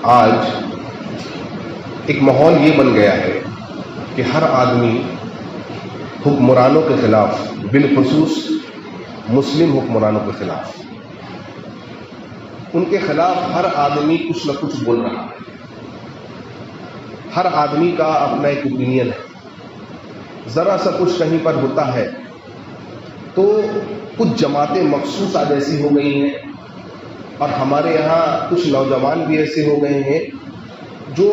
آج ایک ماحول یہ بن گیا ہے کہ ہر آدمی حکمرانوں کے خلاف، بالخصوص مسلم حکمرانوں کے خلاف، ان کے خلاف ہر آدمی کچھ نہ کچھ بول رہا ہے. ہر آدمی کا اپنا ایک اوپینین ہے. ذرا سا کچھ کہیں پر ہوتا ہے تو کچھ جماعتیں مخصوص ایسی ہو گئی ہیں، اور ہمارے یہاں کچھ نوجوان بھی ایسے ہو گئے ہیں جو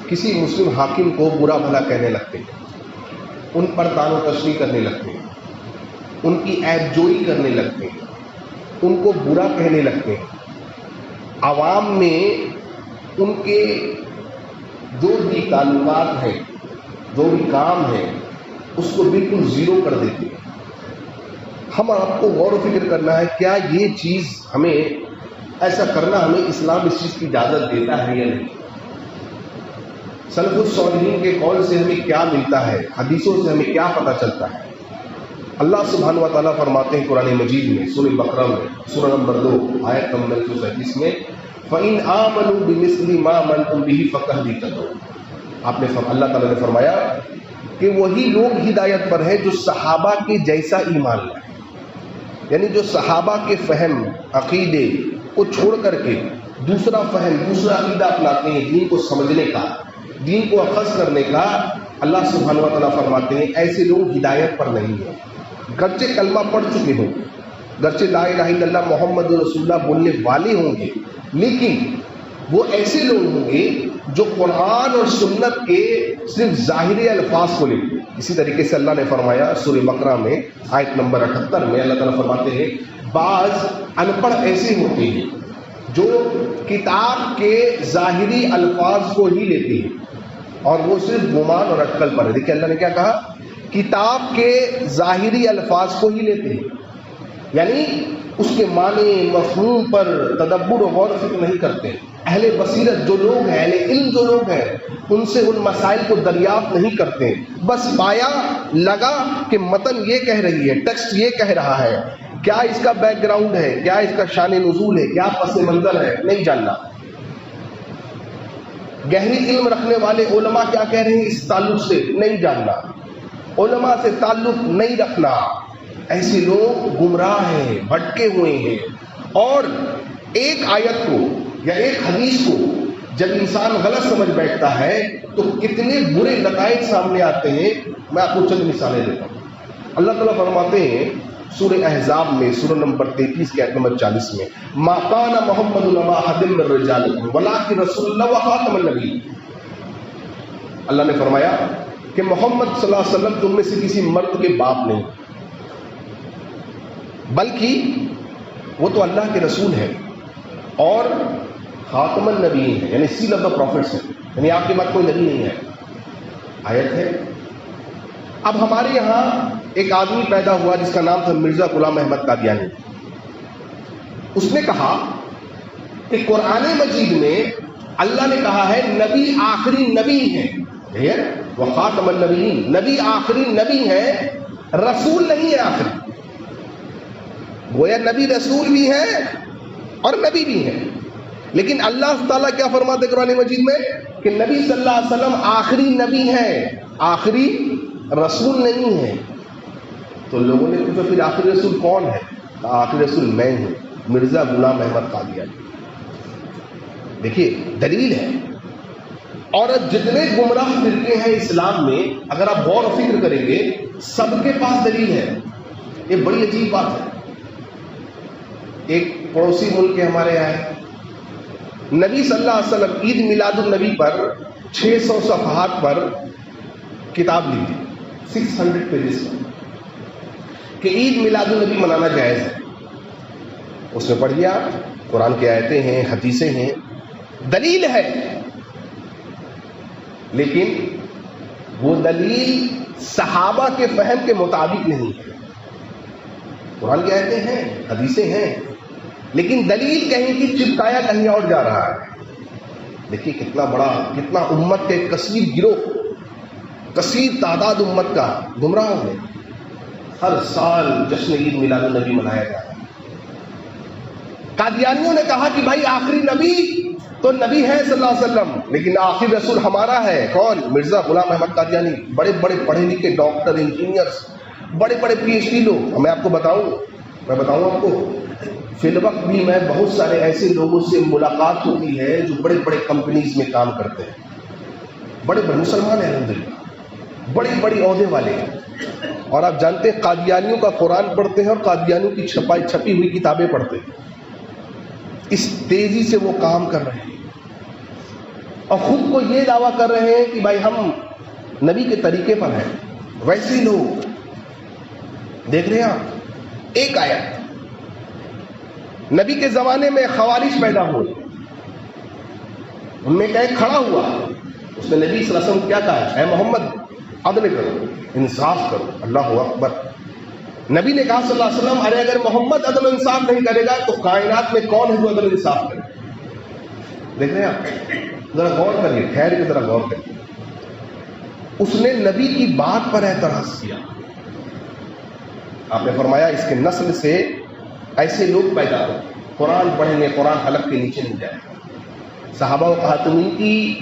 کسی مسلم حاکم کو برا بھلا کہنے لگتے ہیں، ان پر طعن و تشنیع کرنے لگتے ہیں، ان کی عیب جوئی کرنے لگتے ہیں، ان کو برا کہنے لگتے ہیں. عوام میں ان کے جو بھی تعلقات ہیں، جو بھی کام ہے، اس کو بالکل زیرو کر دیتے ہیں. ہم آپ کو غور و فکر کرنا ہے، کیا یہ چیز ہمیں ایسا کرنا، ہمیں اسلام اس چیز کی اجازت دیتا ہے یا نہیں؟ سلف الصالحین کے قول سے ہمیں کیا ملتا ہے، حدیثوں سے ہمیں کیا پتہ چلتا ہے؟ اللہ سبحانہ و تعالیٰ فرماتے ہیں قرآن مجید میں، سورہ بقرہ میں، سورہ نمبر 2 آیت نمبر 137 میں، فَإِنْ آمَنُوا بِمِثْلِ مَا آمَنْتُمْ بِهِ فَقَدِ اهْتَدَوْا. اللہ تعالیٰ نے فرمایا کہ وہی لوگ ہدایت پر ہیں جو صحابہ کے جیسا ایمان لائے. یعنی جو صحابہ کے فہم عقیدے کو چھوڑ کر کے دوسرا فہم، دوسرا عقیدہ اپناتے ہیں، دین کو سمجھنے کا، دین کو اخذ کرنے کا، اللہ سبحانہ و تعالیٰ فرماتے ہیں ایسے لوگ ہدایت پر نہیں ہیں. گرچہ کلمہ پڑھ چکے ہوں، گرچہ لا الہ الا اللہ محمد رسول اللہ بولنے والے ہوں گے، لیکن وہ ایسے لوگ ہوں گے جو قرآن اور سنت کے صرف ظاہری الفاظ کو لیں. اسی طریقے سے اللہ نے فرمایا سورہ بقرہ میں آیت نمبر 78 میں، اللہ تعالیٰ فرماتے ہیں بعض ان پڑھ ایسے ہوتے ہیں جو کتاب کے ظاہری الفاظ کو ہی لیتے ہیں اور وہ صرف گمان اور اٹکل پر ہے. دیکھیں اللہ نے کیا کہا، کتاب کے ظاہری الفاظ کو ہی لیتے ہیں، یعنی اس کے معنی مفہوم پر تدبر و غور و فکر نہیں کرتے. اہل بصیرت جو لوگ ہیں، اہل علم جو لوگ ہیں، ان سے ان مسائل کو دریافت نہیں کرتے. بس پایا لگا کہ متن یہ کہہ رہی ہے، ٹیکسٹ یہ کہہ رہا ہے، کیا اس کا بیک گراؤنڈ ہے، کیا اس کا شان نزول ہے، کیا پس منظر ہے، نہیں جاننا. گہری علم رکھنے والے علماء کیا کہہ رہے ہیں اس تعلق سے، نہیں جاننا. علماء سے تعلق نہیں رکھنا. ایسے لوگ گمراہ ہیں، بھٹکے ہوئے ہیں. اور ایک آیت کو یا ایک حدیث کو جب انسان غلط سمجھ بیٹھتا ہے تو کتنے برے نتائج سامنے آتے ہیں. میں آپ کو چند مثالیں دیتا ہوں. اللہ تعالیٰ فرماتے ہیں سورہ احزاب میں، سورہ نمبر 33 کے آیت نمبر 40 میں، ما کان محمد ابا احد من رجالکم ولکن رسول اللہ وخاتم النبیین. اللہ نے فرمایا کہ محمد صلی اللہ علیہ وسلم تم میں سے کسی مرد کے باپ نہیں، بلکہ وہ تو اللہ کے رسول ہے اور خاتم النبیین ہے، یعنی سیل آف دا پروفٹس ہے، یعنی آپ کے بعد کوئی نبی نہیں ہے. آیت ہے. اب ہمارے یہاں ایک آدمی پیدا ہوا جس کا نام تھا مرزا غلام احمد قادیانی. اس نے کہا کہ قرآن مجید میں اللہ نے کہا ہے نبی آخری نبی ہے، وہ خاتم النبیین، نبی آخری نبی ہے، رسول نہیں ہے آخری. گویا نبی رسول بھی ہے اور نبی بھی ہے. لیکن اللہ تعالیٰ کیا فرماتے قرآن مجید میں کہ نبی صلی اللہ علیہ وسلم آخری نبی ہے، آخری رسول نہیں ہے. تو لوگوں نے پوچھا پھر آخری رسول کون ہے؟ آخری رسول میں ہوں، مرزا غلام احمد قادیانی. دیکھیے دلیل ہے. اور جتنے گمراہ فرقے ہیں اسلام میں، اگر آپ غور و فکر کریں گے سب کے پاس دلیل ہے. یہ بڑی عجیب بات ہے. ایک پڑوسی ملک کے ہمارے یہاں ہے، نبی صلی اللہ علیہ وسلم عید میلاد النبی پر 600 صفحات پر کتاب لکھی، 600 پیجز پر، کہ عید میلاد النبی منانا جائز ہے. اس نے پڑھ لیا، قرآن کی آیتیں ہیں، حدیثیں ہیں، دلیل ہے. لیکن وہ دلیل صحابہ کے فہم کے مطابق نہیں ہے. قرآن کی آیتیں ہیں، حدیثیں ہیں، لیکن دلیل کہیں کی چپکایا کہیں اور جا رہا ہے. دیکھیے کتنا بڑا، کتنا امت کے کثیر گروہ، کثیر تعداد امت کا گمراہ ہے. ہر سال جشن عید میلاد النبی منایا جا رہا ہے. قادیانیوں نے کہا کہ بھائی آخری نبی تو نبی ہے صلی اللہ علیہ وسلم، لیکن آخری رسول ہمارا ہے کون؟ مرزا غلام احمد قادیانی، بڑے بڑے پڑھے لکھے ڈاکٹر، انجینئرز، بڑے بڑے پی ایچ ڈی لوگ. میں آپ کو بتاؤں آپ کو، فی الوقت بھی میں بہت سارے ایسے لوگوں سے ملاقات ہوتی ہے جو بڑے بڑے کمپنیز میں کام کرتے ہیں، بڑے بڑے مسلمان ہیں الحمدللہ، بڑی بڑی عہدے والے ہیں، اور آپ جانتے ہیں قادیانیوں کا قرآن پڑھتے ہیں اور قادیانیوں کی چھپی ہوئی کتابیں پڑھتے ہیں. اس تیزی سے وہ کام کر رہے ہیں اور خود کو یہ دعویٰ کر رہے ہیں کہ بھائی ہم نبی کے طریقے پر ہیں. ویسے لوگ دیکھ رہے ہیں آپ، ایک آیت نبی کے زمانے میں خوارج پیدا ہوئے، ان میں ایک کھڑا ہوا، اس نے نبی صلی اللہ علیہ وسلم کیا کہا؟ اے محمد عدل کرو، انصاف کرو. اللہ اکبر. نبی نے کہا صلی اللہ علیہ وسلم ارے اگر محمد عدل و انصاف نہیں کرے گا تو کائنات میں کون ہے جو عدل و انصاف کرے؟ دیکھ رہے ہیں آپ، ذرا غور کریے، ٹھہر کے ذرا غور کریے. اس نے نبی کی بات پر اعتراض کیا. آپ نے فرمایا اس کے نسل سے ایسے لوگ پیدا ہو، قرآن پڑھیں گے، قرآن حلق کے نیچے نہیں جائے گا. صحابہ و کہا تم ان کی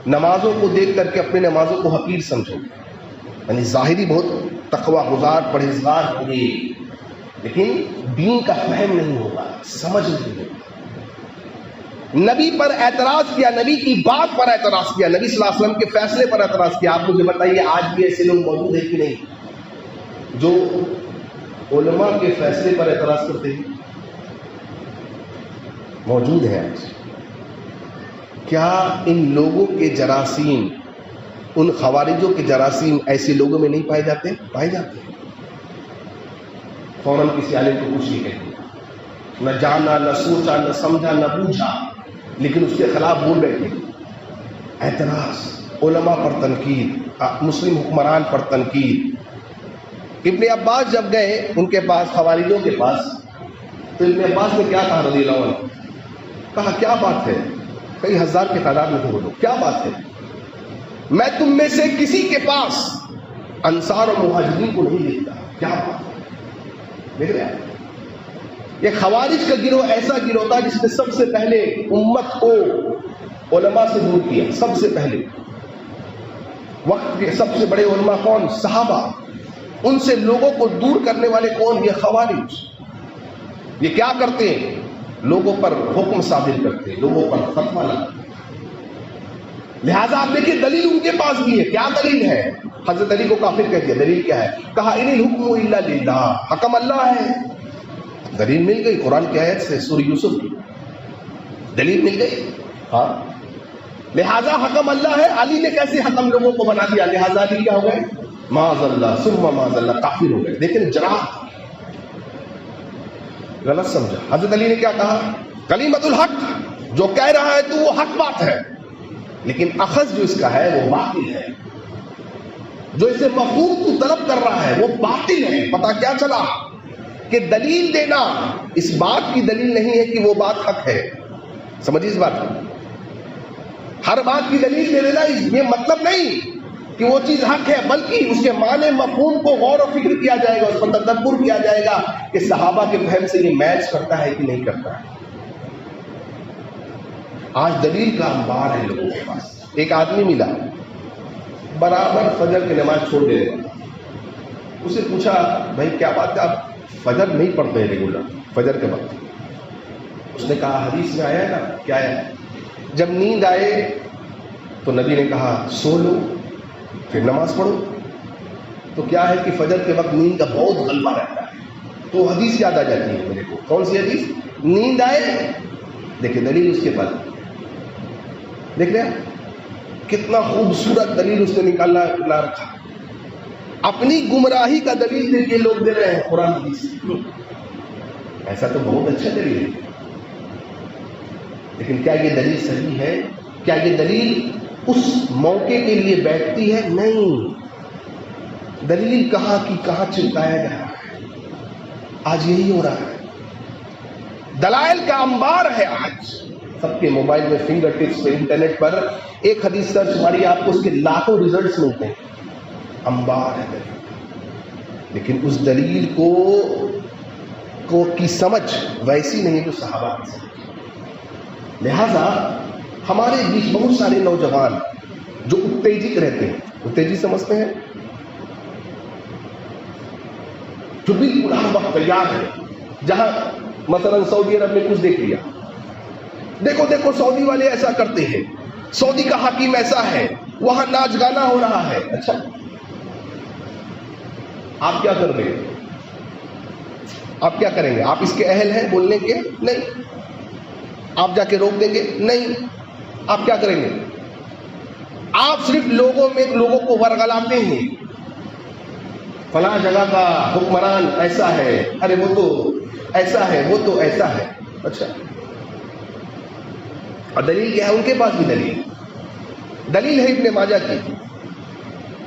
نمازوں کو دیکھ کر کے اپنی نمازوں کو حقیر سمجھو، یعنی ظاہری بہت تقویٰ گزار پرہیزگار ہوں گے، لیکن دین کا فہم نہیں ہوگا، سمجھ نہیں ہوگا. نبی پر اعتراض کیا، نبی کی بات پر اعتراض کیا، نبی صلی اللہ علیہ وسلم کے فیصلے پر اعتراض کیا. آپ مجھے بتائیے آج بھی ایسے لوگ موجود ہیں کہ نہیں جو علماء کے فیصلے پر اعتراض کرتے ہیں؟ موجود ہیں آج. کیا ان لوگوں کے جراثیم، ان خوارجوں کے جراثیم ایسے لوگوں میں نہیں پائے جاتے؟ پائے جاتے ہیں. فوراً کسی عالم کو کچھ نہیں کہتے، نہ جانا، نہ سوچا، نہ سمجھا، نہ بوجھا، لیکن اس کے خلاف بول بیٹھے. اعتراض، علماء پر تنقید، مسلم حکمران پر تنقید. ابن عباس جب گئے ان کے پاس، خوارجوں کے پاس، تو ابن عباس نے کیا کہا رضی اللہ عنہ؟ کہا کیا بات ہے، کئی ہزار کے تعداد میں تھے وہ لوگ، کیا بات ہے، میں تم میں سے کسی کے پاس انصار اور مہاجرین کو نہیں دیکھتا. کیا بات ہے، دیکھ رہے ہیں. یہ خوارج کا گروہ ایسا گروہ تھا جس نے سب سے پہلے امت کو علماء سے دور کیا. سب سے پہلے وقت کے سب سے بڑے علماء کون؟ صحابہ. ان سے لوگوں کو دور کرنے والے کون؟ یہ خوارج. یہ کیا کرتے ہیں؟ لوگوں پر حکم صادر کرتے ہیں، لوگوں پر فتویٰ لگاتے ہیں. لہذا آپ دیکھیے دلیل ان کے پاس بھی ہے. کیا دلیل ہے؟ حضرت علی کو کافر کہہ دیا. دلیل کیا ہے؟ کہا ان الحکم الا للہ، حکم اللہ ہے. دلیل مل گئی قرآن کی آیت سے، سورہ یوسف کی دلیل مل گئی. ہاں، لہذا حکم اللہ ہے. علی نے کیسے حکم لوگوں کو بنا دیا؟ لہذا علی کیا ہو گئے؟ معاذ اللہ ثم معاذ اللہ، کافر ہو گئے. لیکن جرا غلط سمجھا. حضرت علی نے کیا کہا؟ کلمۃ الحق، جو کہہ رہا ہے تو وہ حق بات ہے، لیکن اخذ جو اس کا ہے وہ باطل ہے. جو اسے مفہوم کو طلب کر رہا ہے وہ باطل ہے. پتہ کیا چلا کہ دلیل دینا اس بات کی دلیل نہیں ہے کہ وہ بات حق ہے. سمجھیے اس بات کو. ہر بات کی دلیل دے دینا یہ مطلب نہیں کہ وہ چیز حق ہے، بلکہ اس کے معنی مفہوم کو غور و فکر کیا جائے گا، اس پر تدبر کیا جائے گا کہ صحابہ کے فہم سے یہ میچ کرتا ہے کہ نہیں کرتا ہے. آج دلیل کا انبار ہے لوگوں کے پاس. ایک آدمی ملا برابر فجر کی نماز چھوڑ دے گا. اسے پوچھا بھائی کیا بات ہے، آپ فجر نہیں پڑھتے ہیں ریگولر فجر کے بعد؟ اس نے کہا حدیث میں آیا ہے نا. کیا ہے؟ جب نیند آئے تو نبی نے کہا سو لو پھر نماز پڑھو. تو کیا ہے کہ فجر کے وقت نیند کا بہت غلبہ رہتا ہے، تو حدیث یاد آ جاتی ہے میرے کو. کون سی حدیث؟ نیند آئے، دیکھیں دلیل اس کے پاس. دیکھ رہے ہیں کتنا خوبصورت دلیل اس نے نکالا رکھا. اپنی گمراہی کا دلیل دے کے لوگ دے رہے ہیں قرآن حدیث. ایسا تو بہت اچھا دلیل ہے، لیکن کیا یہ دلیل صحیح ہے؟ کیا یہ دلیل اس موقع کے لیے بیٹھتی ہے؟ نہیں. دلیل کہاں کی کہاں چمٹایا جا رہا ہے. آج یہی ہو رہا ہے. دلائل کا انبار ہے آج سب کے موبائل میں، فنگر ٹپس پہ، انٹرنیٹ پر. ایک حدیث سرچ ماری آپ کو اس کے لاکھوں ریزلٹس ملتے ہیں. انبار ہے دلیل. لیکن اس دلیل کو کی سمجھ ویسی نہیں جو صحابہ کی سمجھ. لہذا ہمارے بیچ بہت سارے نوجوان جو اتےجک رہتے ہیں، اتےجک سمجھتے ہیں، جو بالکل ہر وقت تیار ہے. جہاں مثلا سعودی عرب میں کچھ دیکھ لیا، دیکھو دیکھو سعودی والے ایسا کرتے ہیں، سعودی کا حاکم ایسا ہے، وہاں ناچ گانا ہو رہا ہے. اچھا آپ کیا کر رہے ہیں؟ آپ کیا کریں گے؟ آپ اس کے اہل ہیں بولنے کے؟ نہیں. آپ جا کے روک دیں گے؟ نہیں. آپ کیا کریں گے؟ آپ صرف لوگوں کو ورگلاتے ہیں، فلاں جگہ کا حکمران ایسا ہے، ارے وہ تو ایسا ہے، وہ تو ایسا ہے. اچھا اور دلیل کیا ہے؟ ان کے پاس بھی دلیل ہے ابن ماجہ کی.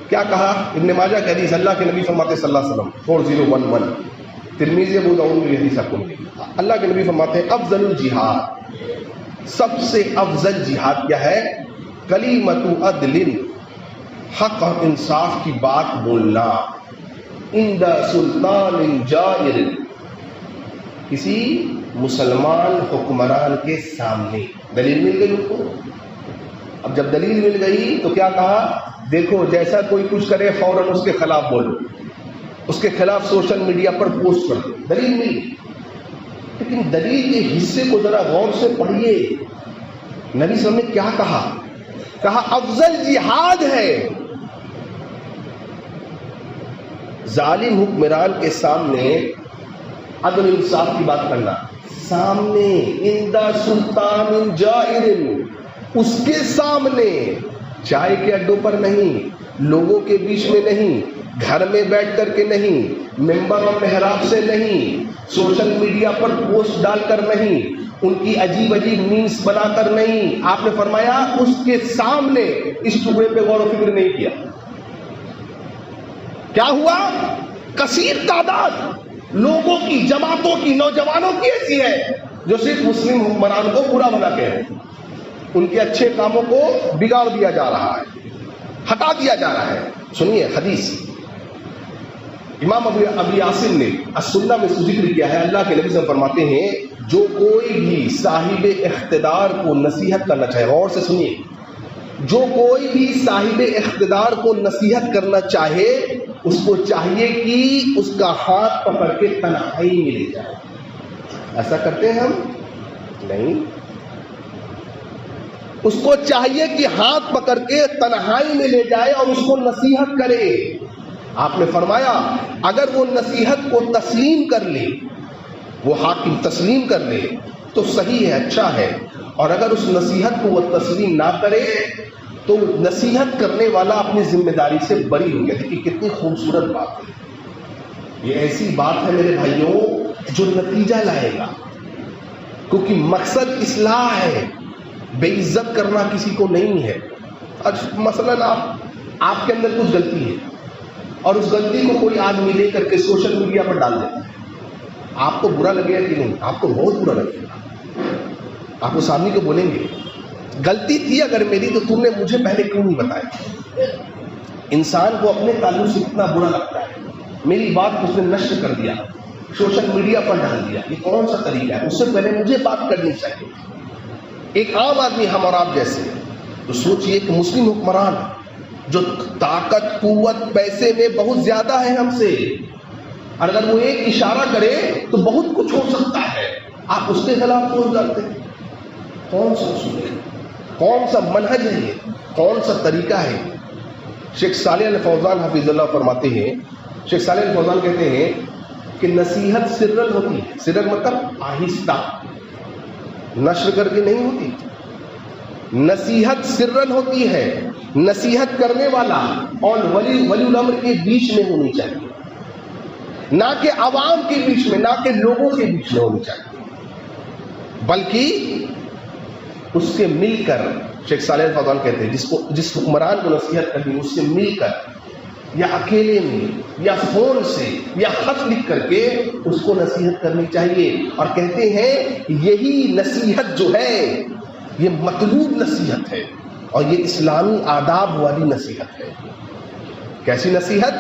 کیا کہا ابن ماجہ کی حدیث؟ اللہ کے نبی فرماتے صلی اللہ علیہ وسلم 4011، ترمذی ابو داؤد کی حدیث آپ کو ملے گی. اللہ کے نبی فرماتے ہیں افضل الجہاد، سب سے افضل جہاد کیا ہے؟ کلیمت عدل، حق اور انصاف کی بات بولنا، عند سلطان جائر، کسی مسلمان حکمران کے سامنے. دلیل مل گئی ان کو. اب جب دلیل مل گئی تو کیا کہا؟ دیکھو جیسا کوئی کچھ کرے فوراً اس کے خلاف بولو، اس کے خلاف سوشل میڈیا پر پوسٹ کر دو. دلیل مل گئی. لیکن دلیل کے حصے کو ذرا غور سے پڑھیے. نبی صلی اللہ علیہ وسلم نے کیا کہا افضل جہاد ہے ظالم حکمران کے سامنے عدل انصاف کی بات کرنا، سامنے عند سلطان جائر، اس کے سامنے، چائے کے اڈوں پر نہیں، لوگوں کے بیچ میں نہیں، گھر میں بیٹھ کر کے نہیں، ممبر اور محراب سے نہیں، سوشل میڈیا پر پوسٹ ڈال کر نہیں، ان کی عجیب میمز بنا کر نہیں. آپ نے فرمایا اس کے سامنے. اس ٹکڑے پہ غور و فکر نہیں کیا. کیا ہوا؟ کثیر تعداد لوگوں کی، جماعتوں کی، نوجوانوں کی ایسی ہے جو صرف مسلم حکمران کو برا بنا کے ہیں، ان کے اچھے کاموں کو بگاڑ دیا جا رہا ہے، ہٹا دیا جا رہا ہے. سنیے حدیث امام ابو عاصم نے السنہ میں ذکر کیا ہے. اللہ کے نبی صلی اللہ علیہ وسلم فرماتے ہیں جو کوئی بھی صاحب اقتدار کو نصیحت کرنا چاہے، غور سے سنیے، جو کوئی بھی صاحب اقتدار کو نصیحت کرنا چاہے اس کو چاہیے کہ اس کا ہاتھ پکڑ کے تنہائی میں لے جائے. ایسا کرتے ہیں ہم؟ نہیں. اس کو چاہیے کہ ہاتھ پکڑ کے تنہائی میں لے جائے اور اس کو نصیحت کرے. آپ نے فرمایا اگر وہ نصیحت کو تسلیم کر لے، وہ حاکم تسلیم کر لے تو صحیح ہے، اچھا ہے. اور اگر اس نصیحت کو وہ تسلیم نہ کرے تو نصیحت کرنے والا اپنی ذمہ داری سے بری ہو گیا. دیکھیے کتنی خوبصورت بات ہے. یہ ایسی بات ہے میرے بھائیوں جو نتیجہ لائے گا، کیونکہ مقصد اصلاح ہے، بے عزت کرنا کسی کو نہیں ہے. مثلاً آپ کے اندر کچھ غلطی ہے اور اس غلطی کو کوئی آدمی لے کر کے سوشل میڈیا پر ڈال دیتا ہے، آپ کو برا لگے گا کہ نہیں؟ آپ کو بہت برا لگے گا. آپ اس آدمی کو بولیں گے غلطی تھی اگر میری تو تم نے مجھے پہلے کیوں نہیں بتایا؟ انسان کو اپنے تعلق سے اتنا برا لگتا ہے، میری بات اس نے نشر کر دیا، سوشل میڈیا پر ڈال دیا. یہ کون سا طریقہ ہے؟ اس سے پہلے مجھے بات کرنی چاہیے. ایک عام آدمی ہم اور آپ جیسے، تو سوچئے کہ مسلم حکمران جو طاقت، قوت، پیسے میں بہت زیادہ ہے ہم سے، اور اگر وہ ایک اشارہ کرے تو بہت کچھ ہو سکتا ہے، آپ اس کے خلاف پوچھ ڈالتے ہیں. کون سا اصول ہے؟ کون سا منہج ہے؟ یہ کون سا طریقہ ہے؟ شیخ صالح الفوزان حفظ اللہ فرماتے ہیں، شیخ صالح الفوزان کہتے ہیں کہ نصیحت سرن ہوتی ہے. سرن مطلب آہستہ، نشر کر کے نہیں ہوتی. نصیحت سرن ہوتی ہے، نصیحت کرنے والا اور ولی الامر کے بیچ میں ہونی چاہیے، نہ کہ عوام کے بیچ میں، نہ کہ لوگوں کے بیچ میں ہونی چاہیے، بلکہ اس سے مل کر. شیخ صالح الفوزان کہتے ہیں جس حکمران کو نصیحت کرنی اس سے مل کر، یا اکیلے میں، یا فون سے، یا خط لکھ کر کے اس کو نصیحت کرنی چاہیے. اور کہتے ہیں یہی نصیحت جو ہے یہ مطلوب نصیحت ہے اور یہ اسلامی آداب والی نصیحت ہے. کیسی نصیحت؟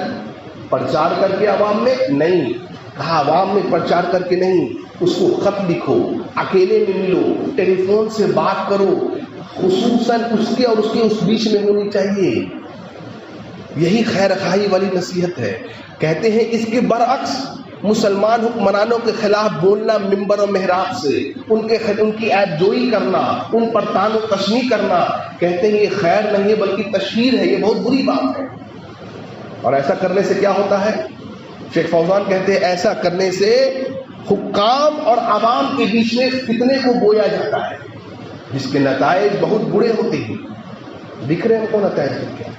پرچار کر کے عوام میں نہیں، کہا عوام میں پرچار کر کے نہیں، اس کو خط لکھو، اکیلے میں ملو، ٹیلی فون سے بات کرو، خصوصاً اس کے اور اس کے اس بیچ میں ہونی چاہیے. یہی خیر خواہی والی نصیحت ہے. کہتے ہیں اس کے برعکس مسلمان حکمرانوں کے خلاف بولنا ممبر و محراب سے، ان کی عیب جوئی کرنا، ان پر طعن و تشنیع کرنا، کہتے ہیں یہ خیر نہیں ہے بلکہ تشہیر ہے، یہ بہت بری بات ہے. اور ایسا کرنے سے کیا ہوتا ہے؟ شیخ فوزان کہتے ہیں ایسا کرنے سے حکام اور عوام کے بیچ میں فتنے کو بویا جاتا ہے، جس کے نتائج بہت برے ہوتے ہیں. دکھ رہے ہیں ہم کو نتائج کیا؟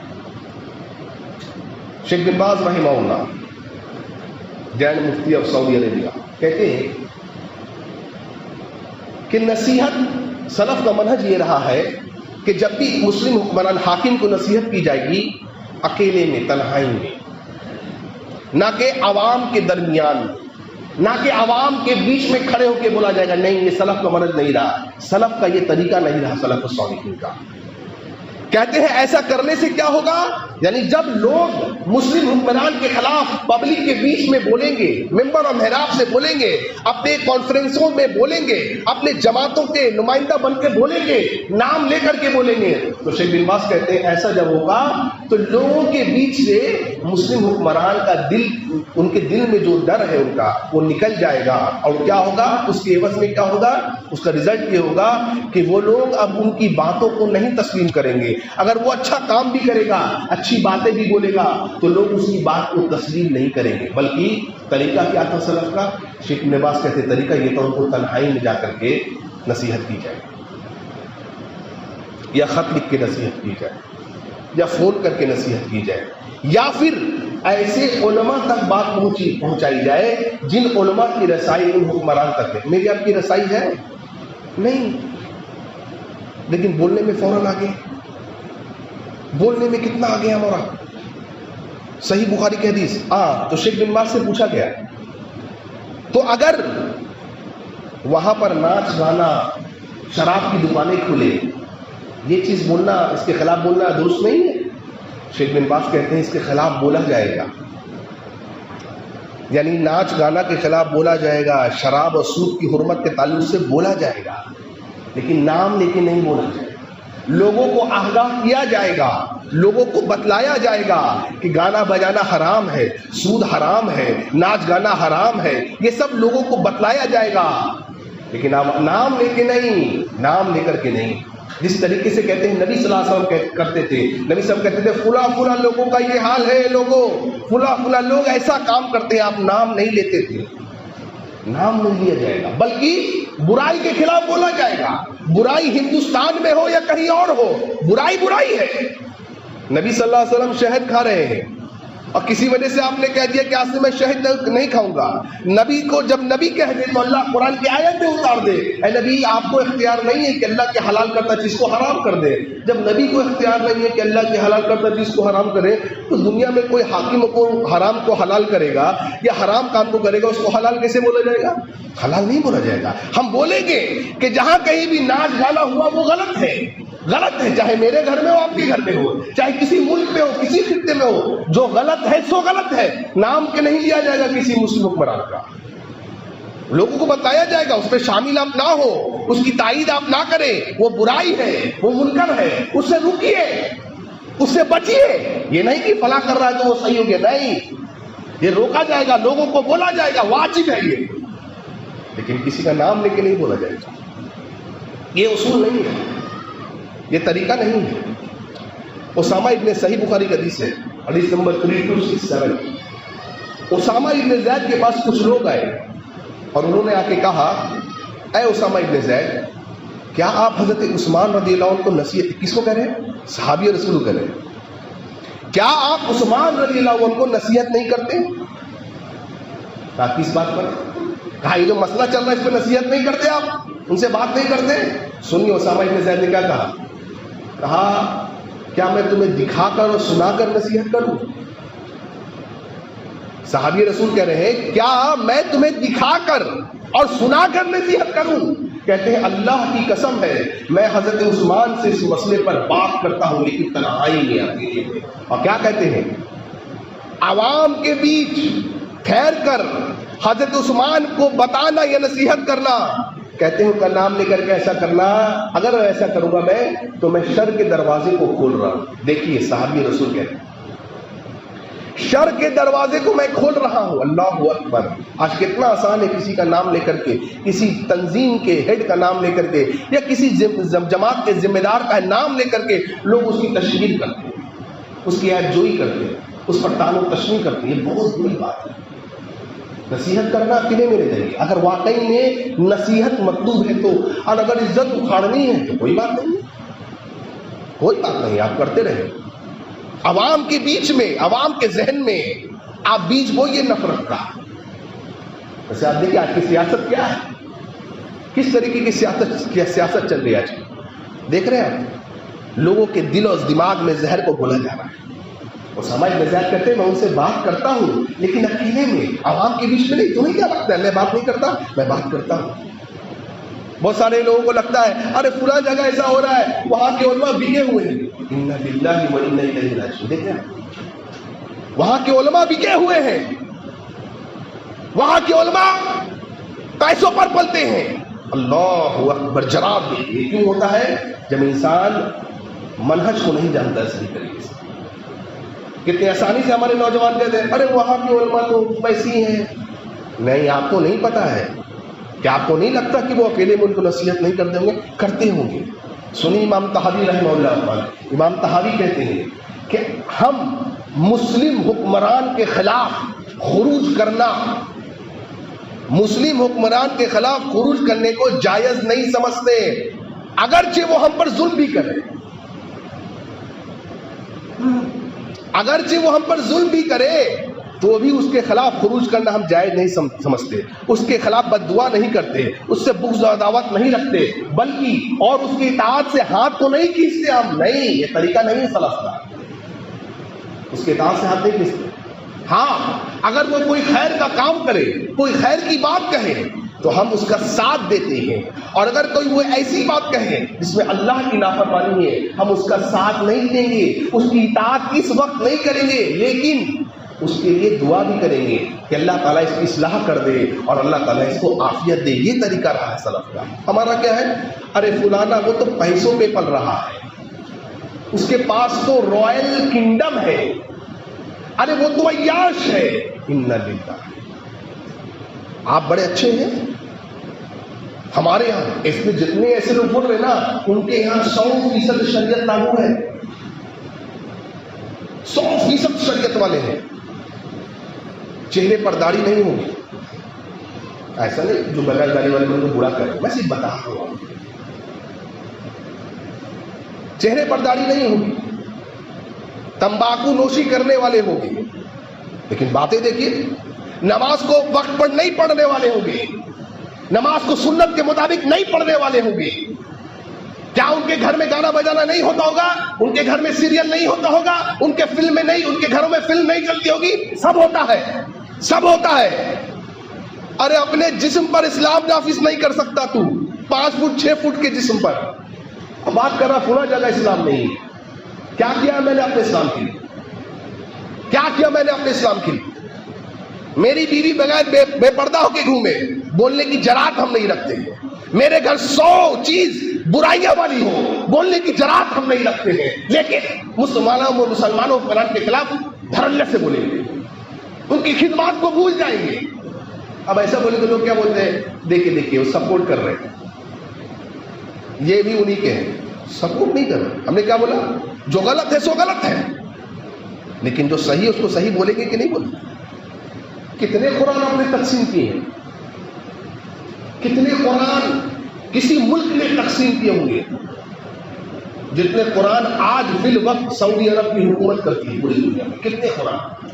شیخ بن باز رحمہ اللہ جین مفتی آف سعودی عربیہ کہتے ہیں کہ نصیحت سلف کا منہج یہ رہا ہے کہ جب بھی مسلم حکمران حاکم کو نصیحت کی جائے گی اکیلے میں، تنہائی میں، نہ کہ عوام کے درمیان، نہ کہ عوام کے بیچ میں کھڑے ہو کے بولا جائے گا. نہیں، یہ سلف کا منہج نہیں رہا، سلف کا یہ طریقہ نہیں رہا، سلف الصالحین کا. کہتے ہیں ایسا کرنے سے کیا ہوگا؟ یعنی جب لوگ مسلم حکمران کے خلاف پبلک کے بیچ میں بولیں گے، ممبر اور محراب سے بولیں گے، اپنے کانفرنسوں میں بولیں گے، اپنے جماعتوں کے نمائندہ بن کے بولیں گے، نام لے کر کے بولیں گے، تو شیخ بن باز کہتے ہیں ایسا جب ہوگا تو لوگوں کے بیچ سے مسلم حکمران کا دل، ان کے دل میں جو ڈر ہے ان کا وہ نکل جائے گا. اور کیا ہوگا اس کے عوض میں؟ کیا ہوگا اس کا رزلٹ؟ یہ ہوگا کہ وہ لوگ اب ان کی باتوں کو نہیں تسلیم کریں گے. اگر وہ اچھا کام بھی کرے گا، اچھی باتیں بھی بولے گا، تو لوگ اس کی بات کو تسلیم نہیں کریں گے. بلکہ طریقہ کیا تھا سلف کا؟ شیخ بن باز کہتے طریقہ یہ تھا ان کو تنہائی میں جا کر کے نصیحت کی جائے، یا خط لکھ کے نصیحت کی جائے، یا فون کر کے نصیحت کی جائے، یا پھر ایسے علماء تک بات پہنچائی جائے جن علماء کی رسائی ان حکمران تک ہے. میری آپ کی رسائی ہے نہیں، لیکن بولنے میں فوراً آگے، بولنے میں کتنا آگے ہمارا. صحیح بخاری کی حدیث. تو شیخ بن باز سے پوچھا گیا تو اگر وہاں پر ناچ گانا، شراب کی دکانیں کھلے، یہ چیز بولنا، اس کے خلاف بولنا درست نہیں ہے؟ شیخ بن باز کہتے ہیں اس کے خلاف بولا جائے گا. یعنی ناچ گانا کے خلاف بولا جائے گا، شراب اور سود کی حرمت کے تعلق سے بولا جائے گا، لیکن نام لے کے نہیں بولا جائے گا. لوگوں کو آگاہ کیا جائے گا، لوگوں کو بتلایا جائے گا کہ گانا بجانا حرام ہے، سود حرام ہے، ناچ گانا حرام ہے، یہ سب لوگوں کو بتلایا جائے گا، لیکن نام لے کے نہیں، نام لے کر کے نہیں. جس طریقے سے کہتے ہیں نبی صلی اللہ علیہ وسلم کرتے تھے، نبی صلی اللہ علیہ وسلم کہتے تھے فلاں فلاں لوگوں کا یہ حال ہے، لوگوں فلاں فلاں لوگ ایسا کام کرتے ہیں. آپ نام نہیں لیتے تھے، نام نہیں لیا جائے گا، بلکہ برائی کے خلاف بولا جائے گا. برائی ہندوستان میں ہو یا کہیں اور ہو، برائی برائی ہے. نبی صلی اللہ علیہ وسلم شہد کھا رہے ہیں اور کسی وجہ سے آپ نے کہہ دیا کہ آج سے میں شہد نہیں کھاؤں گا. نبی کو جب نبی کہہ دے تو اللہ قرآن کی آیت میں اتار دے، اے نبی آپ کو اختیار نہیں ہے کہ اللہ کے حلال کرتا چیز کو حرام کر دے. جب نبی کو اختیار نہیں ہے کہ اللہ کے حلال کرتا چیز کو حرام کرے، تو دنیا میں کوئی حاکم کو حرام کو حلال کرے گا یا حرام کام کو کرے گا، اس کو حلال کیسے بولا جائے گا؟ حلال نہیں بولا جائے گا. ہم بولیں گے کہ جہاں کہیں بھی ناچ گانا ہوا وہ غلط ہے، غلط ہے، چاہے میرے گھر میں ہو، آپ کے گھر میں ہو، چاہے کسی ملک میں ہو، کسی خطے میں ہو، جو غلط ہے سو غلط ہے. نام کے نہیں لیا جائے گا کسی مسلم حکمران کا، لوگوں کو بتایا جائے گا، اس پہ شامل آپ نہ ہو، اس کی تائید آپ نہ کریں. وہ برائی ہے، وہ منکر ہے، اس سے رکیے، اس سے بچیے. یہ نہیں کہ فلاں کر رہا ہے تو وہ صحیح ہو گیا، نہیں، یہ روکا جائے گا، لوگوں کو بولا جائے گا، واجب ہے یہ، لیکن کسی کا نام لے کے نہیں بولا جائے گا. یہ اصول نہیں ہے، یہ طریقہ نہیں ہے. اسامہ ابن صحیح بخاری کا حدیث ہے، حدیث نمبر 3267. اسامہ ابن زید کے پاس کچھ لوگ آئے اور انہوں نے آ کے کہا، اے اسامہ ابن زید، کیا آپ حضرت عثمان رضی اللہ عنہ کو نصیحت، کس کو کہہ رہے ہیں؟ صحابی رسول کہہ رہے ہیں، کیا آپ عثمان رضی اللہ عنہ کو نصیحت نہیں کرتے؟ کہا کس بات پر؟ کہا یہ جو مسئلہ چل رہا ہے اس پہ نصیحت نہیں کرتے، آپ ان سے بات نہیں کرتے؟ سنیے اسامہ ابن زید نے کیا کہا. کہا کیا میں تمہیں دکھا کر اور سنا کر نصیحت کروں؟ صحابی رسول کہہ رہے ہیں کیا میں تمہیں دکھا کر اور سنا کر نصیحت کروں؟ کہتے ہیں اللہ کی قسم ہے میں حضرت عثمان سے اس مسئلے پر بات کرتا ہوں، لیکن تنہائی میں اکیلے میں. اور کیا کہتے ہیں؟ عوام کے بیچ ٹھہر کر حضرت عثمان کو بتانا یا نصیحت کرنا، کہتے ہیں کا نام لے کر کے ایسا کرنا، اگر ایسا کروں گا میں تو میں شر کے دروازے کو کھول رہا ہوں۔ دیکھیے صحابی رسول کہتے ہیں شر کے دروازے کو میں کھول رہا ہوں۔ اللہ اکبر! آج کتنا آسان ہے کسی کا نام لے کر کے، کسی تنظیم کے ہیڈ کا نام لے کر کے، یا کسی جماعت کے ذمہ دار کا نام لے کر کے لوگ اس کی تشہیر کرتے ہیں، اس کی عیب جوئی کرتے ہیں، اس پر طعن و تشنیع کرتے ہیں۔ یہ بہت بری بات ہے۔ نصیحت کرنا اکیلے میرے ذریعے، اگر واقعی میں نصیحت مطلوب ہے تو، اور اگر عزت اکھاڑنی ہے تو کوئی بات نہیں، کوئی بات نہیں، آپ کرتے رہے۔ عوام کے بیچ میں، عوام کے ذہن میں آپ بیج بوئیے نفرت کا۔ ویسے آپ دیکھیے آج کی سیاست کیا ہے، کس طریقے کی سیاست چل رہی ہے آج کی، دیکھ رہے ہیں آپ؟ لوگوں کے دل اور دماغ میں زہر کو گھولا جا رہا ہے۔ وہ سمجھ مزاج کرتے ہیں میں ان سے بات کرتا ہوں، لیکن اکیلے میں عوام کے بیچ میں نہیں۔ تمہیں کیا لگتا ہے میں بات نہیں کرتا؟ میں بات کرتا ہوں۔ بہت سارے لوگوں کو لگتا ہے ارے فلاں جگہ ایسا ہو رہا ہے، وہاں کے علماء بکے ہوئے ہیں۔ انا للہ و انا الیہ راجعون۔ دیکھیں وہاں کے علماء بکے ہوئے ہیں، وہاں کے علماء پیسوں پر پلتے ہیں۔ اللہ اکبر! جراب یہ کیوں ہوتا ہے؟ جب انسان منہج کو نہیں جانتا ہے صحیح طریقے سے۔ کتنی آسانی سے ہمارے نوجوان کہتے ہیں ارے وہاں کے علماء تو ویسی ہیں۔ نہیں، آپ کو نہیں پتا ہے کہ آپ کو نہیں لگتا کہ وہ اکیلے میں ان کو نصیحت نہیں کرتے ہوں گے؟ کرتے ہوں گے۔ سنی امام طحاوی رحمہ اللہ، امام طحاوی کہتے ہیں کہ ہم مسلم حکمران کے خلاف خروج کرنا، مسلم حکمران کے خلاف خروج کرنے کو جائز نہیں سمجھتے، اگرچہ وہ ہم پر ظلم بھی کرے، اگرچہ وہ ہم پر ظلم بھی کرے تو بھی اس کے خلاف خروج کرنا ہم جائز نہیں سمجھتے، اس کے خلاف بد دعا نہیں کرتے، اس سے بغض و عداوت نہیں رکھتے، بلکہ اور اس کی اطاعت سے ہاتھ کو نہیں کھینچتے ہم۔ نہیں، یہ طریقہ نہیں سلف کا، اس کے اطاعت سے ہاتھ نہیں کھینچتے۔ ہاں، اگر وہ کوئی خیر کا کام کرے، کوئی خیر کی بات کہے تو ہم اس کا ساتھ دیتے ہیں، اور اگر کوئی وہ ایسی بات کہے جس میں اللہ کی نافرمانی ہے ہم اس کا ساتھ نہیں دیں گے، اس کی اطاعت اس وقت نہیں کریں گے، لیکن اس کے لیے دعا بھی کریں گے کہ اللہ تعالیٰ اس کی اصلاح کر دے اور اللہ تعالیٰ اس کو عافیت دے۔ یہ طریقہ رہا ہے سلف کا۔ ہمارا کیا ہے؟ ارے فلانا وہ تو پیسوں پہ پل رہا ہے، اس کے پاس تو رائل کنگڈم ہے، ارے وہ تو عیاش ہے۔ انا للہ! آپ بڑے اچھے ہیں، ہمارے یہاں اس میں جتنے ایسے لوگ بول رہے نا ان کے یہاں 100% شریعت لاگو ہے، 100% شریعت والے ہیں، چہرے پر داڑھی نہیں ہوگی۔ ایسا نہیں جو بغیر داڑھی والے لوگوں کو برا کرے، میں صرف بتا رہا ہوں، چہرے پر داڑھی نہیں ہوگی، تمباکو نوشی کرنے والے ہوں گے، لیکن باتیں دیکھیے، نماز کو وقت پر نہیں پڑھنے والے ہوں گے، نماز کو سنت کے مطابق نہیں پڑھنے والے ہوں گے۔ کیا ان کے گھر میں گانا بجانا نہیں ہوتا ہوگا؟ ان کے گھر میں سیریل نہیں ہوتا ہوگا؟ ان کے فلمیں نہیں، ان کے گھروں میں فلم نہیں چلتی ہوگی؟ سب ہوتا ہے، سب ہوتا ہے۔ ارے اپنے جسم پر اسلام نافذ نہیں کر سکتا تو، 5 فٹ 6 فٹ کے جسم پر بات کر رہا فلاں جگہ اسلام نہیں ہے۔ کیا کیا میں نے اپنے اسلام کے لیے؟ کیا کیا میں نے اپنے اسلام کے لیے؟ میری بیوی بغیر بے پردہ ہو کے گھومے، بولنے کی جرات ہم نہیں رکھتے ہیں۔ میرے گھر 100 چیز برائیاں والی ہو، بولنے کی جرات ہم نہیں رکھتے ہیں، لیکن مسلمانوں کے خلاف دھڑلے سے بولیں گے، ان کی خدمات کو بھول جائیں گے۔ اب ایسا بولے تو لوگ کیا بولتے ہیں؟ دیکھیے وہ سپورٹ کر رہے ہیں، یہ بھی انہی کے ہیں، سپورٹ نہیں کر رہے۔ ہم نے کیا بولا؟ جو غلط ہے سو غلط ہے، لیکن جو صحیح ہے اس کو صحیح بولیں گے کہ نہیں بولیں گے؟ کتنے قرآن آپ نے تقسیم کیے ہیں؟ کتنے قرآن کسی ملک نے تقسیم کیے ہوں گے؟ جتنے قرآن آج فی الوقت سعودی عرب کی حکومت کرتی ہے پوری دنیا میں، کتنے قرآن،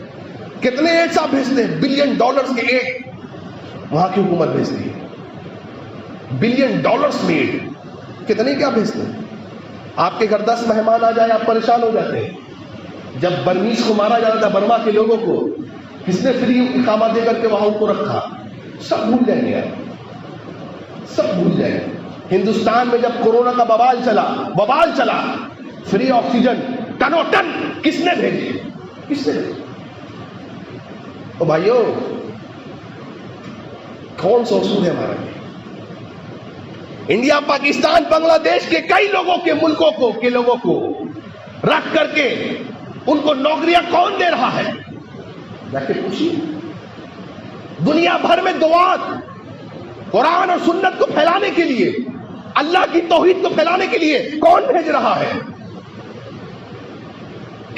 کتنے ایڈس آپ بھیجتے ہیں؟ $1 بلین کے ایڈ وہاں کی حکومت بھیجتی ہے، $1 بلین میں ایڈ، کتنے کیا بھیجتے ہیں؟ آپ کے گھر 10 مہمان آ جائے آپ پریشان ہو جاتے ہیں۔ جب برمیز کو مارا جاتا تھا، برما کے لوگوں کو کس نے فری اقامہ دے کر کے وہاں ان کو رکھا؟ سب بھول جائیں گے، سب بھول جائیں گے۔ ہندوستان میں جب کورونا کا وبال چلا، فری آکسیجن ٹنوں ٹن کس نے بھیجے؟ کس نے بھیجے؟ او بھائیو، کون سا اصول ہے ہمارا؟ انڈیا پاکستان بنگلہ دیش کے کئی لوگوں کے ملکوں کے لوگوں کو رکھ کر کے ان کو نوکریاں کون دے رہا ہے؟ جا کے پوچھیے. دنیا بھر میں دعات قرآن اور سنت کو پھیلانے کے لیے، اللہ کی توحید کو پھیلانے کے لیے کون بھیج رہا ہے؟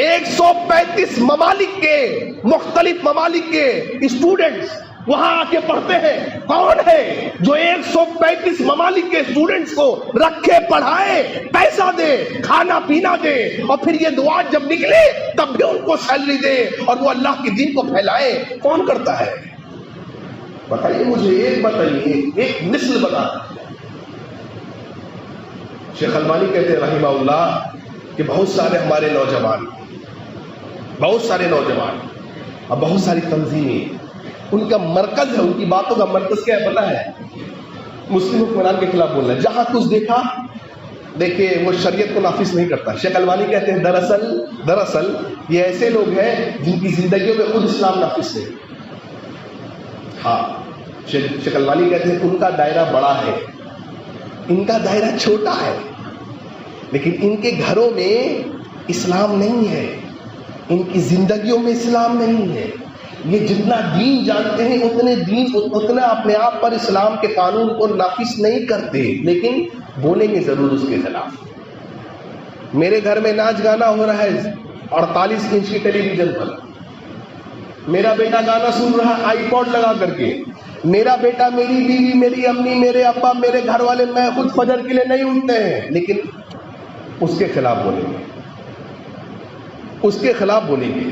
135 ممالک کے، مختلف ممالک کے اسٹوڈنٹس وہاں آ کے پڑھتے ہیں. کون ہے جو 135 ممالک کے اسٹوڈنٹس کو رکھے، پڑھائے، پیسہ دے، کھانا پینا دے، اور پھر یہ دعات جب نکلے تب بھی ان کو سیلری دے اور وہ اللہ کے دین کو پھیلائے؟ کون کرتا ہے؟ بتائیے مجھے، ایک بتائیے، ایک نسل بتا. شیخ البانی کہتے ہیں رحمہ اللہ کہ بہت سارے ہمارے نوجوان اور بہت ساری تنظیمیں، ان کا مرکز ہے، ان کی باتوں کا مرکز کیا ہے پتہ ہے؟ مسلم حکمران کے خلاف بولنا ہے. جہاں کچھ دیکھا دیکھے وہ شریعت کو نافذ نہیں کرتا. شیخ البانی کہتے ہیں دراصل یہ ایسے لوگ ہیں جن کی زندگیوں میں خود اسلام نافذ ہے. ہاں، شیخ البانی کہتے ہیں ان کا دائرہ بڑا ہے، ان کا دائرہ چھوٹا ہے، لیکن ان کے گھروں میں اسلام نہیں ہے، ان کی زندگیوں میں اسلام نہیں ہے. یہ جتنا دین جانتے ہیں اتنا اپنے آپ پر اسلام کے قانون کو نافذ نہیں کرتے، لیکن بولیں گے ضرور اس کے خلاف. میرے گھر میں ناچ گانا ہو رہا ہے 48 انچ کی ٹیلی ویژن پر، میرا بیٹا گانا سن رہا ہے آئی پوڈ لگا کر کے. میرا بیٹا، میری بیوی، میری امی، میرے ابا، میرے گھر والے، میں خود فجر کے لیے نہیں اٹھتے ہیں، لیکن اس کے خلاف بولیں گے، اس کے خلاف بولیں گے،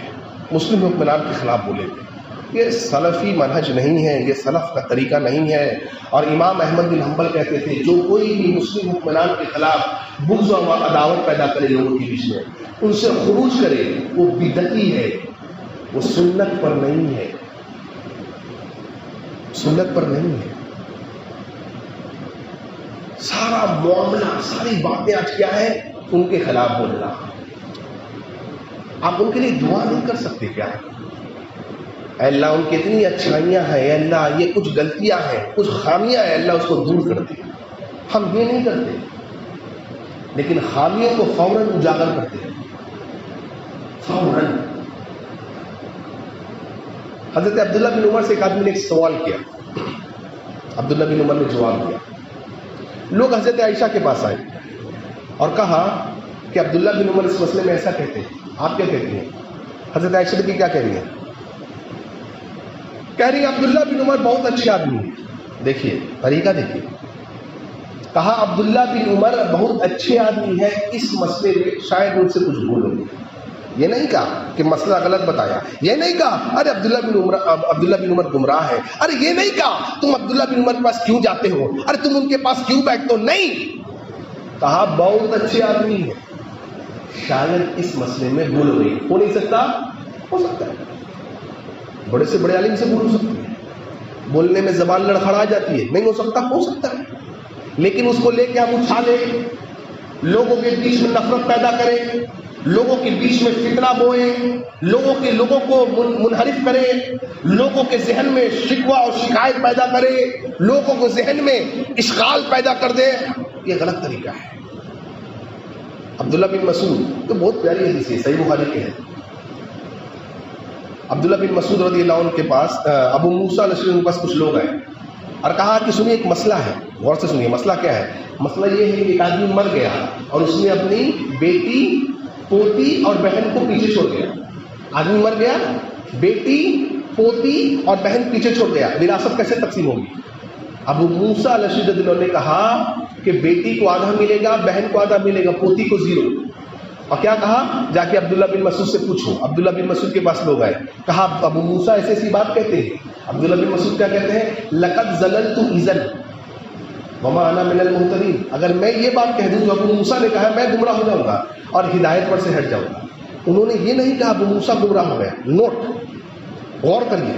مسلم حکمران کے خلاف بولیں گے. یہ سلفی منہج نہیں ہے، یہ سلف کا طریقہ نہیں ہے. اور امام احمد بن حنبل کہتے تھے جو کوئی بھی مسلم حکمران کے خلاف بغض و عداوت پیدا کرے لوگوں کے بیچ میں، ان سے خروج کرے، وہ بدعتی ہے، وہ سنت پر نہیں ہے، سنت پر نہیں ہے. سارا معاملہ، ساری باتیں آج کیا ہے؟ ان کے خلاف بول رہا. آپ ان کے لیے دعا نہیں کر سکتے کیا؟ اے اللہ ان کی اتنی اچھائیاں ہیں، اے اللہ یہ کچھ غلطیاں ہیں، کچھ خامیاں ہیں، اللہ اس کو دور کر دے. ہم یہ نہیں کرتے، لیکن خامیوں کو فوراً اجاگر کرتے ہیں، فوراً. حضرت عبداللہ بن عمر سے ایک آدمی نے ایک سوال کیا، عبداللہ بن عمر نے جواب دیا. لوگ حضرت عائشہ کے پاس آئے اور کہا کہ عبداللہ بن عمر اس مسئلے میں ایسا کہتے ہیں، آپ کیا کہتے ہیں؟ حضرت عائشہ کی کیا کہہ رہی ہیں؟ کہہ رہی ہیں عبداللہ بن عمر بہت اچھے آدمی ہیں. دیکھیے طریقہ دیکھیے، کہا عبداللہ بن عمر بہت اچھے آدمی ہیں، اس مسئلے میں شاید ان سے کچھ بھول ہوگی. یہ نہیں کہا کہ مسئلہ غلط بتایا، یہ نہیں کہا ارے عبداللہ بن عمر گمراہ ہے، ارے یہ نہیں کہا تم عبداللہ بن عمر کے پاس کیوں جاتے ہو، ارے تم ان کے پاس کیوں بیٹھتے ہو. نہیں، کہا بہت اچھے آدمی ہیں، شاید اس مسئلے میں بھول ہوئی. ہو نہیں سکتا؟ ہو سکتا ہے. بڑے سے بڑے عالم سے بھول ہو سکتی ہے، بولنے میں زبان لڑکھڑا جاتی ہے. نہیں ہو سکتا؟ ہو سکتا ہے. لیکن اس کو لے کے ہم اٹھا لیں، لوگوں کے بیچ میں نفرت پیدا کریں، لوگوں کے بیچ میں فتنہ بوئیں، لوگوں کو منحرف کریں، لوگوں کے ذہن میں شکوہ اور شکایت پیدا کریں، لوگوں کو ذہن میں اشغال پیدا کر دے، یہ غلط طریقہ ہے. عبداللہ بن مسعود تو بہت پیاری حدیث ہے، صحیح بخاری کے ہے. عبداللہ بن مسعود رضی اللہ عنہ کے پاس ابو موسیٰ الاشعری کے پاس کچھ لوگ آئے اور کہا کہ سنیے ایک مسئلہ ہے، غور سے سنیے. مسئلہ کیا ہے؟ مسئلہ یہ ہے کہ ایک آدمی مر گیا اور اس نے اپنی بیٹی، پوتی اور بہن کو پیچھے چھوڑ گیا. آدمی مر گیا، بیٹی، پوتی اور بہن پیچھے چھوڑ گیا، وراثت کیسے تقسیم ہوگی؟ ابو موسیٰ الاشعری رضی اللہ عنہ نے کہا کہ بیٹی کو آدھا ملے گا، بہن کو آدھا ملے گا، پوتی کو 0. اور کیا کہا؟ جا کے عبداللہ بن مسعود سے پوچھو. عبداللہ بن مسعود کے پاس لوگ آئے، کہا ابو موسیٰ ایسی ایسی بات کہتے ہیں. عبداللہ بن مسعود کیا کہتے ہیں؟ لقد ضللت اذا وما انا من المهتدين. اگر میں یہ بات کہہ دوں جو ابو موسیٰ نے کہا، میں گمراہ ہو جاؤں گا اور ہدایت پر سے ہٹ جاؤں گا. انہوں نے یہ نہیں کہا ابو موسیٰ گمراہ ہو گیا. نوٹ، غور کریے،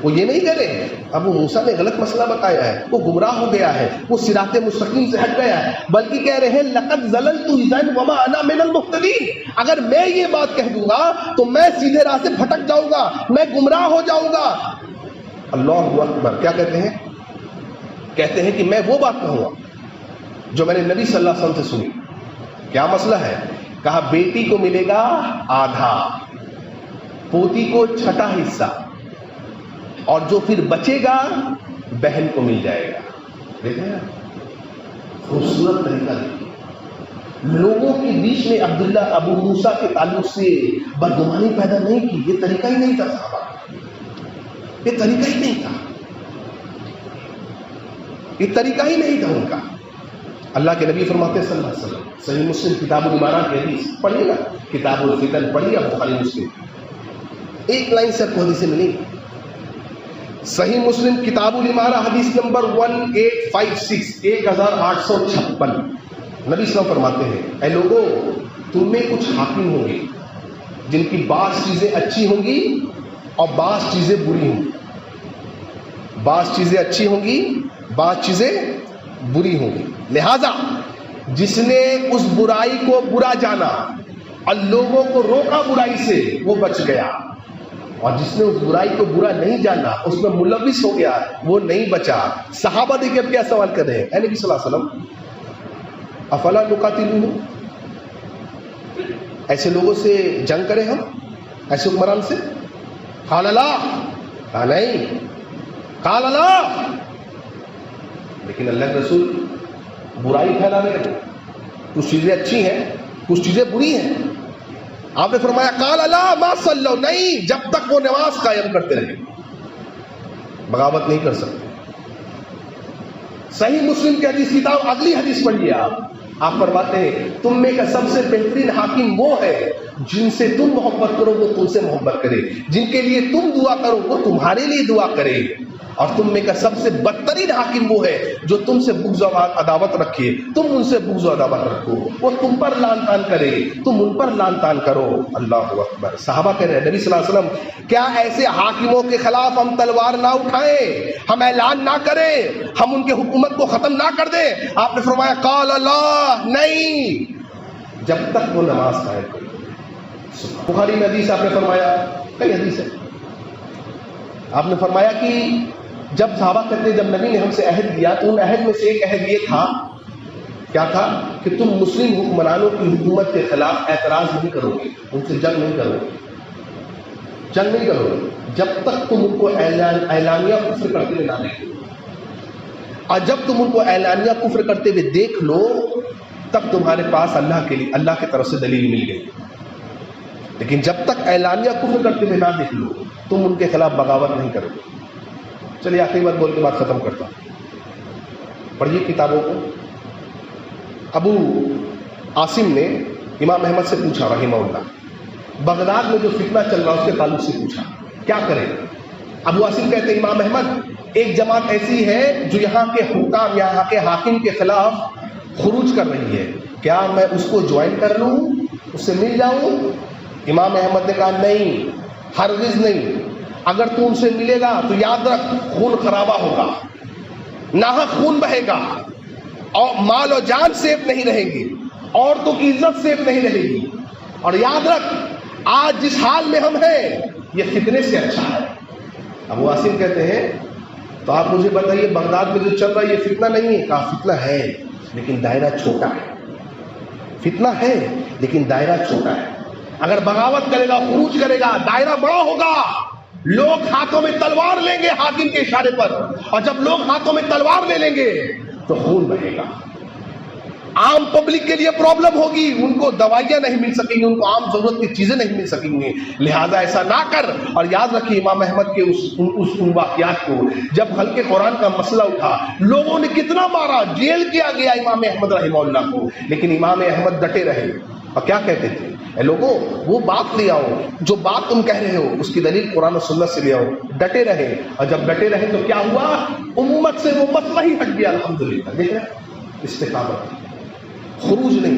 وہ یہ نہیں کہہ رہے ہیں ابو موسیٰ نے غلط مسئلہ بتایا ہے، وہ گمراہ ہو گیا ہے، وہ صراط مستقیم سے ہٹ گیا ہے، بلکہ کہہ رہے ہیں لقد ضللت اذا وما انا من المهتدين. اگر میں یہ بات کہہ دوں گا تو میں سیدھے راہ سے بھٹک جاؤں گا، میں گمراہ ہو جاؤں گا. اللہ اکبر. کیا کہتے ہیں؟ کہتے ہیں کہ میں وہ بات کہوں گا جو میں نے نبی صلی اللہ علیہ وسلم سے سنی. کیا مسئلہ ہے؟ کہا بیٹی کو ملے گا آدھا, پوتی کو چھٹا حصہ, اور جو پھر بچے گا بہن کو مل جائے گا. دیکھیں خوبصورت طریقہ دیکھیے. لوگوں کے بیچ میں عبداللہ ابو موسیٰ کے تعلق سے بدگمانی پیدا نہیں کی. یہ طریقہ ہی نہیں تھا صحابہ, یہ طریقہ ہی نہیں تھا, یہ طریقہ ہی نہیں تھا ان کا. اللہ کے نبی فرماتے ہیں صلی اللہ علیہ وسلم, صحیح مسلم کتاب الامارہ کی حدیث پڑھیے گا, کتاب الفتن پڑھیے گا, بخاری مسلم, ایک لائن سے آپ کو حدیثیں ملیں گی. صحیح مسلم کتاب الامارہ حدیث نمبر 1856 1856 نبی صلی اللہ علیہ وسلم فرماتے ہیں, اے لوگوں تم میں کچھ حاکم ہوں گے جن کی بعض چیزیں اچھی ہوں گی اور بعض چیزیں بری ہوں گی. بعض چیزیں اچھی ہوں گی, بعض چیزیں بری ہوں گی. لہذا جس نے اس برائی کو برا جانا اور لوگوں کو روکا برائی سے وہ بچ گیا, اور جس نے اس برائی کو برا نہیں جانا اس میں ملوث ہو گیا وہ نہیں بچا. صحابہ دیکھیں اب کیا سوال کر رہے ہیں, اے نبی صلی اللہ علیہ وسلم افلا نقاتلوہم, ایسے لوگوں سے جنگ کریں ہم, ایسے حکمران سے؟ قال لا, کہا نہیں. قال لا, لیکن اللہ کے رسول برائی پھیلانے لگے. کچھ چیزیں اچھی ہیں, کچھ چیزیں بری ہیں. آپ نے فرمایا قال لا ما صلوا, نہیں جب تک وہ نماز قائم کرتے رہے, بغاوت نہیں کر سکتے. صحیح مسلم کی حدیث کتاب اگلی حدیث پڑھیے آپ فرماتے ہیں تم میں کا سب سے بہترین حاکم وہ ہے جن سے تم محبت کرو وہ تم سے محبت کرے, جن کے لیے تم دعا کرو وہ تمہارے لیے دعا کرے, اور تم میں کا سب سے بدترین حاکم وہ ہے جو تم سے بغض و عداوت رکھے, تم ان سے بغض و عداوت رکھو, وہ تم پر لعن طعن کرے, تم ان پر لعن طعن کرو. اللہ اکبر. صحابہ کہہ رہے ہیں نبی صلی اللہ علیہ وسلم کیا ایسے حاکموں کے خلاف ہم تلوار نہ اٹھائیں, ہم اعلان نہ کریں, ہم ان کی حکومت کو ختم نہ کر دیں؟ آپ نے فرمایا قال اللہ, نہیں جب تک وہ نماز قائم کرے. بخاری میں حدیث آپ نے فرمایا, کئی حدیث ہے, آپ نے فرمایا کہ جب صحابہ کہتے جب نبی نے ہم سے عہد دیا تو ان عہد میں سے ایک عہد یہ تھا, کیا تھا, کہ تم مسلم حکمرانوں کی حکومت کے خلاف اعتراض نہیں کرو گے, ان سے جنگ نہیں کرو گے, جنگ نہیں کرو گے جب تک تم ان کو اعلانیہ کفر کرتے ہوئے نہ دیکھو, اور جب تم ان کو اعلانیہ کفر کرتے ہوئے دیکھ لو تب تمہارے پاس اللہ کی طرف سے دلیل مل گئی. لیکن جب تک اعلانیہ کفر کرتے ہوئے نہ دیکھ لو تم ان کے خلاف بغاوت نہیں کرو گے. چلیے آخری بات بول کے بات ختم کرتا ہوں. پڑھیے کتابوں کو. ابو عاصم نے امام احمد سے پوچھا رحمہ اللہ, بغداد میں جو فتنہ چل رہا اس کے تعلق سے پوچھا کیا کریں. ابو عاصم کہتے ہیں امام احمد ایک جماعت ایسی ہے جو یہاں کے حکام, یہاں کے حاکم کے خلاف خروج کر رہی ہے, کیا میں اس کو جوائن کر لوں, اس سے مل جاؤں؟ امام احمد نے کہا نہیں, ہرگز نہیں. اگر تو ان سے ملے گا تو یاد رکھ خون خرابہ ہوگا, ناحق خون بہے گا, اور مال و جان سیف نہیں رہیں گی, عورتوں کی عزت سیف نہیں رہے گی. اور یاد رکھ آج جس حال میں ہم ہیں یہ فتنے سے اچھا ہے. ابو عاصم کہتے ہیں تو آپ مجھے بتائیے بغداد میں جو چل رہا ہے یہ فتنہ نہیں ہے؟ کہا فتنہ ہے لیکن دائرہ چھوٹا ہے. فتنہ ہے لیکن دائرہ چھوٹا ہے. اگر بغاوت کرے گا, خروج کرے گا, دائرہ بڑا ہوگا, لوگ ہاتھوں میں تلوار لیں گے حاکم کے اشارے پر, اور جب لوگ ہاتھوں میں تلوار لے لیں گے تو خون بہے گا. عام پبلک کے لیے پرابلم ہوگی, ان کو دوائیاں نہیں مل سکیں گی, ان کو عام ضرورت کی چیزیں نہیں مل سکیں گی. لہذا ایسا نہ کر. اور یاد رکھیے امام احمد کے ان واقعات کو, جب خلق قرآن کا مسئلہ اٹھا لوگوں نے کتنا مارا, جیل کیا گیا امام احمد رحمہ اللہ کو, لیکن امام احمد ڈٹے رہے. اور کیا کہتے تھے, اے لوگوں وہ بات لے آؤ جو بات تم کہہ رہے ہو اس کی دلیل قرآن و سنت سے لے آؤ. ڈٹے رہے, اور جب ڈٹے رہے تو کیا ہوا, امت سے وہ مسئلہ ہی ہٹ گیا. الحمدللہ. دیکھ رہے استقامت, خروج نہیں.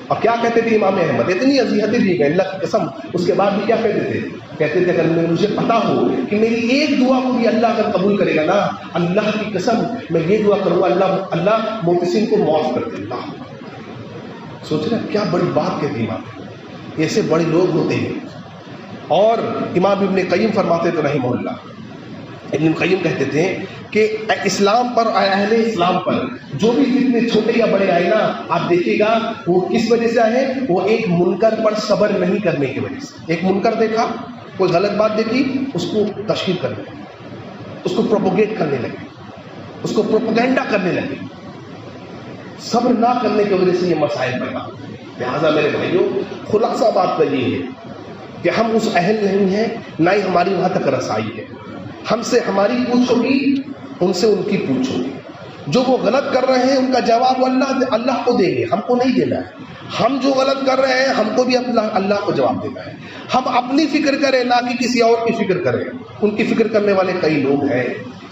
اور کیا کہتے تھے امام احمد, اتنی اذیتیں دی گئی اللہ کی قسم, اس کے بعد بھی کیا کہتے تھے, کہتے تھے اگر مجھے پتا ہو کہ میری ایک دعا کو بھی اللہ اگر قبول کرے گا نا, اللہ کی قسم میں یہ دعا کروں گا اللہ محتسم کو معاف کر دے. اللہ سوچ رہے کیا بڑی بات کہتی امام, ایسے بڑے لوگ ہوتے ہیں. اور امام ابن قیم فرماتے تو رحمہ اللہ ابن قیم کہتے تھے کہ اسلام پر، اہل اسلام پر جو بھی فتنے چھوٹے یا بڑے آئے نا، آپ دیکھیے گا وہ کس وجہ سے آئے؟ وہ ایک منکر پر صبر نہیں کرنے کی وجہ سے۔ ایک منکر دیکھا، کوئی غلط بات دیکھی، اس کو تشہیر کرنے لگے، اس کو پروپوگیٹ کرنے لگے، اس کو پروپیگنڈا کرنے لگے۔ صبر نہ کرنے کی وجہ سے یہ مسائل پیدا ہوتے ہیں۔ لہٰذا میرے بھائیوں، خلاصہ بات کا یہ ہے کہ ہم اس اہل نہیں ہیں، نہ ہی ہماری وہاں تک رسائی ہے۔ ہم سے ہماری پوچھ ہوگی، ان سے ان کی پوچھ ہوگی۔ جو وہ غلط کر رہے ہیں ان کا جواب اللہ کو دیں گے، ہم کو نہیں دینا ہے۔ ہم جو غلط کر رہے ہیں ہم کو بھی اللہ کو جواب دینا ہے۔ ہم اپنی فکر کریں، نہ کہ کسی اور کی فکر کریں۔ ان کی فکر کرنے والے کئی لوگ ہیں،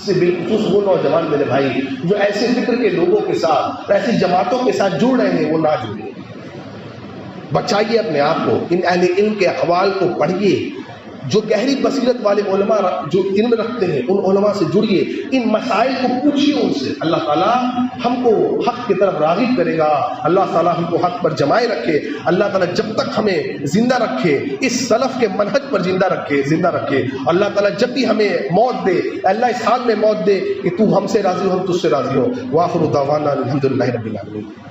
سے بالخصوص وہ نوجوان میرے بھائی جو ایسے فکر کے لوگوں کے ساتھ، ایسی جماعتوں کے ساتھ جڑ رہے ہیں، وہ نہ جڑیں۔ بچائیے اپنے آپ کو، ان اہل علم کے اقوال کو پڑھیے، جو گہری بصیرت والے علماء جو علم رکھتے ہیں ان علماء سے جڑیے، ان مسائل کو پوچھیے ان سے۔ اللہ تعالیٰ ہم کو حق کی طرف راغب کرے گا، اللہ تعالیٰ ہم کو حق پر جمائے رکھے، اللہ تعالیٰ جب تک ہمیں زندہ رکھے اس سلف کے منہج پر زندہ رکھے۔ اللہ تعالیٰ جب بھی ہمیں موت دے، اللہ اس حال میں موت دے کہ تو ہم سے راضی ہو، ہم تجھ سے راضی ہو۔ وآخر دعوانا الحمدللہ رب العالمین۔